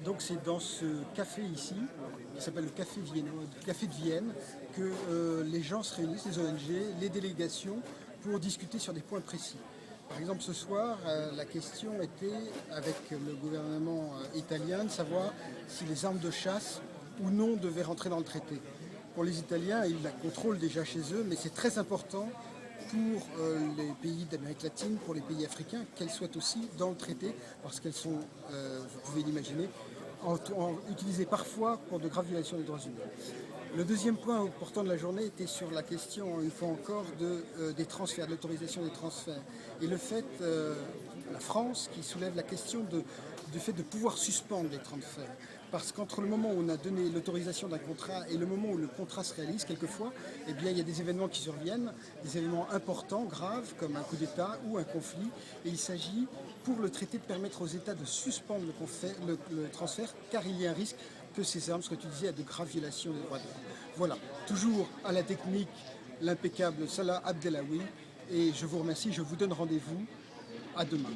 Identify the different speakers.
Speaker 1: Donc c'est dans ce café ici, qui s'appelle le Café de Vienne, que les gens se réunissent, les ONG, les délégations, pour discuter sur des points précis. Par exemple, ce soir, la question était, avec le gouvernement italien, de savoir si les armes de chasse ou non devaient rentrer dans le traité. Pour les Italiens, ils la contrôlent déjà chez eux, mais c'est très important pour les pays d'Amérique latine, pour les pays africains, qu'elles soient aussi dans le traité, parce qu'elles sont, vous pouvez l'imaginer, utilisées parfois pour de graves violations des droits humains. Le deuxième point important de la journée était sur la question, une fois encore, des transferts, de l'autorisation des transferts. Et le fait, la France, qui soulève la question du fait de pouvoir suspendre les transferts. Parce qu'entre le moment où on a donné l'autorisation d'un contrat et le moment où le contrat se réalise, quelquefois, eh bien, il y a des événements qui surviennent, des événements importants, graves, comme un coup d'État ou un conflit. Et il s'agit, pour le traité, de permettre aux États de suspendre le transfert, car il y a un risque que ces armes soient utilisées à de graves violations des droits de l'homme. Voilà, toujours à la technique, l'impeccable Salah Abdelawi. Et je vous remercie, je vous donne rendez-vous à demain.